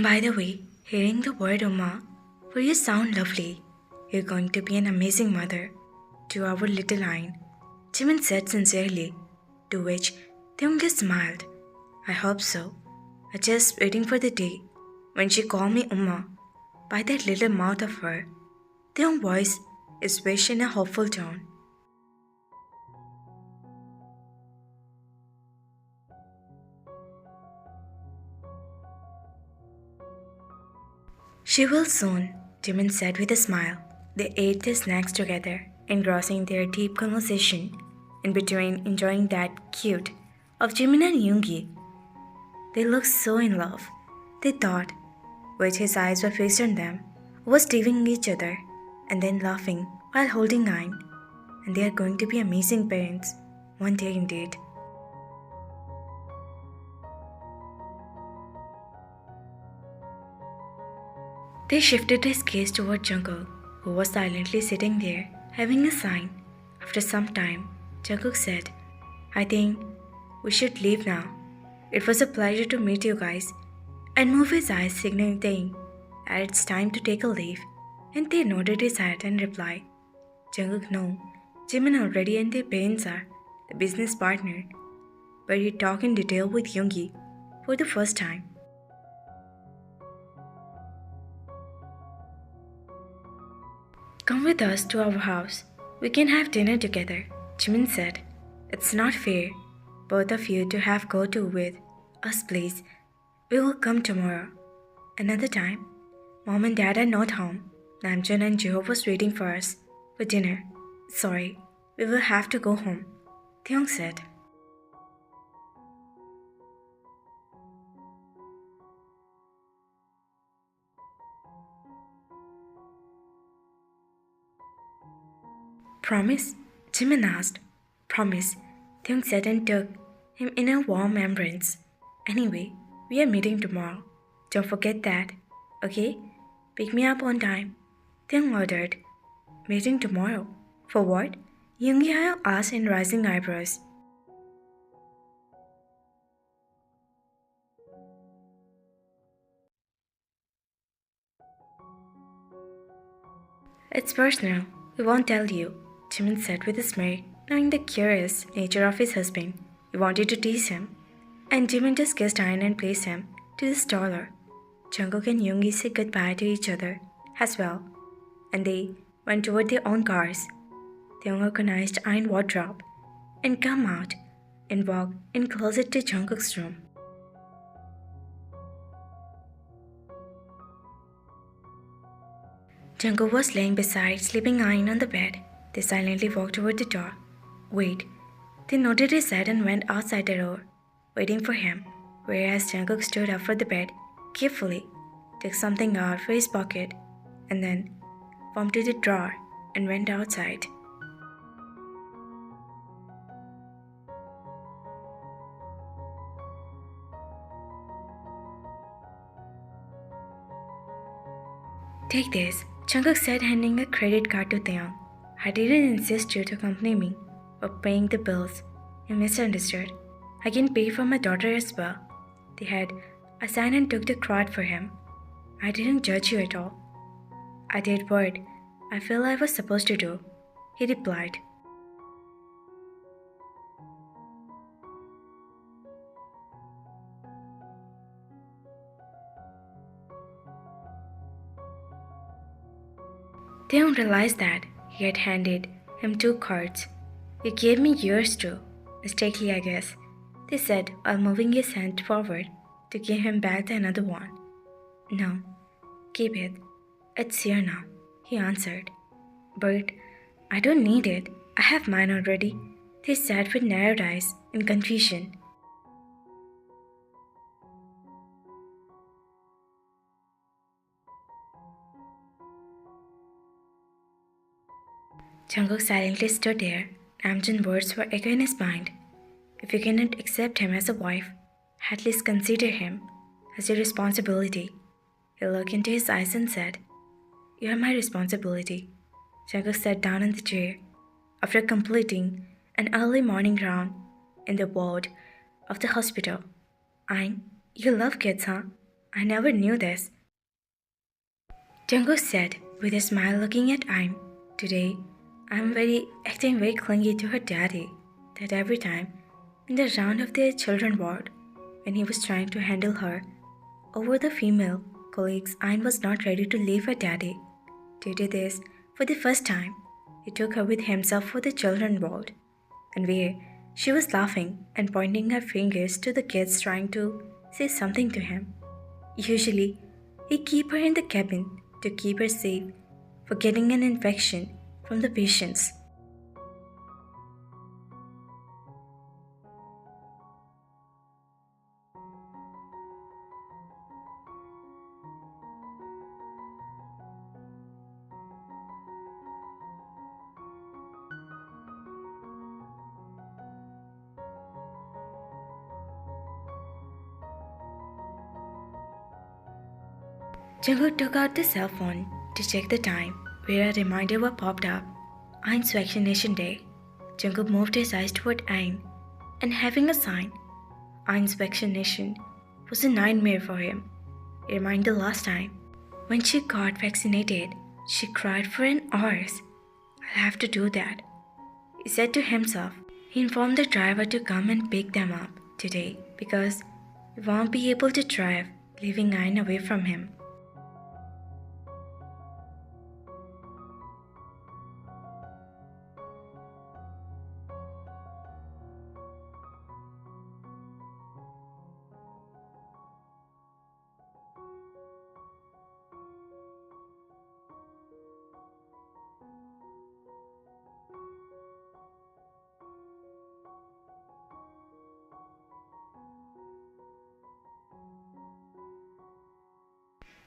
By the way, hearing the word Uma, for you sound lovely. You're going to be an amazing mother to our little Ain, Jimin said sincerely, to which Tyunggi smiled. I hope so. I'm just waiting for the day when she called me Uma by that little mouth of her. Their voice is wished in a hopeful tone. She will soon, Jimin said with a smile. They ate their snacks together, engrossing their deep conversation, in between enjoying that cute of Jimin and Yoongi. They looked so in love, they thought, with his eyes were fixed on them, was teasing each other, and then laughing while holding Ain. And they are going to be amazing parents, one day indeed. They shifted his gaze toward Jungkook, who was silently sitting there, having a sign. After some time, Jungkook said, I think we should leave now. It was a pleasure to meet you guys, and moved his eyes signaling that it's time to take a leave, and they nodded his head and replied, Jungkook no, Jimin already and their parents are the business partner, but he talked in detail with Yoongi for the first time. Come with us to our house. We can have dinner together, Jimin said. It's not fair, both of you to have go to with us, please. We will come tomorrow. Another time. Mom and Dad are not home. Namjoon and Jeho was waiting for us for dinner. Sorry, we will have to go home, Theong said. Promise? Jimin asked. Promise, Theong said and took him in a warm embrace. Anyway, we are meeting tomorrow. Don't forget that, okay? Pick me up on time. Theong ordered. Meeting tomorrow? For what? Yoongi asked in rising eyebrows. It's personal. We won't tell you, Jimin said with a smirk, knowing the curious nature of his husband. He wanted to tease him, and Jimin just kissed Ayan and placed him to the stroller. Jungkook and Yoongi said goodbye to each other as well, and they went toward their own cars. They organized Ayan's wardrobe and come out and walk in closet to Jungkook's room. Jungkook was laying beside sleeping Ayan on the bed. They silently walked toward the door. Wait. They nodded his head and went outside the door, waiting for him, whereas Jungkook stood up from the bed, carefully, took something out from his pocket, and then bumped to the drawer and went outside. Take this, Jungkook said, handing a credit card to Taeyong. I didn't insist you to accompany me, but paying the bills. You misunderstood. I can pay for my daughter as well. They had assigned and took the card for him. I didn't judge you at all. I did what I feel I was supposed to do, he replied. Taeyong realized that he had handed him 2 cards. You gave me yours too, mistakenly I guess, they said while moving his hand forward to give him back the another one. No, keep it. It's here now, he answered. But I don't need it. I have mine already, they said with narrowed eyes in confusion. Jungkook silently stood there. Namjoon's words were echoing in his mind. If you cannot accept him as a wife, at least consider him as your responsibility. He looked into his eyes and said, You are my responsibility. Jungkook sat down in the chair after completing an early morning round in the ward of the hospital. Ayn, you love kids, huh? I never knew this, Jungkook said with a smile looking at Aim. Today, I'm acting very clingy to her daddy, that every time in the round of their children ward, when he was trying to handle her over the female colleagues, Ain was not ready to leave her daddy. Due to this, for the first time, he took her with himself for the children ward, and where she was laughing and pointing her fingers to the kids trying to say something to him. Usually, he keep her in the cabin to keep her safe for getting an infection from the patients. Jungkook took out the cell phone to check the time, where a reminder was popped up. Ain's vaccination day. Jungkook moved his eyes toward Ain, and having a sign, Ain's vaccination was a nightmare for him. A reminder last time, when she got vaccinated, she cried for an hours. I'll have to do that, he said to himself. He informed the driver to come and pick them up today because he won't be able to drive, leaving Ain away from him.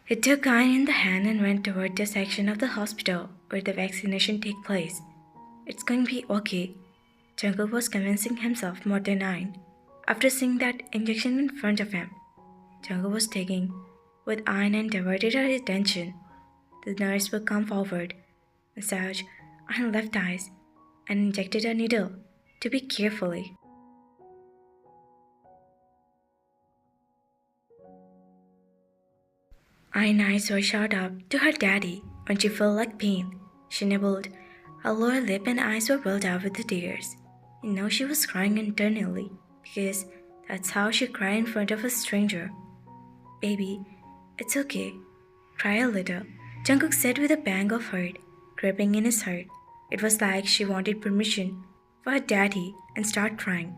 He took Ain in the hand and went toward the section of the hospital where the vaccination take place. It's going to be okay, Jungkook was convincing himself more than Ain. After seeing that injection in front of him, Jungkook was taking with Ain and diverted her attention. The nurse would come forward, massage Ain's left eyes, and injected a needle to be carefully. Ain's eyes were shot up to her daddy when she felt like pain. She nibbled. Her lower lip and eyes were filled out with the tears. You know she was crying internally because that's how she cried in front of a stranger. Baby, it's okay. Cry a little, Jungkook said with a pang of hurt gripping in his heart. It was like she wanted permission for her daddy and start crying.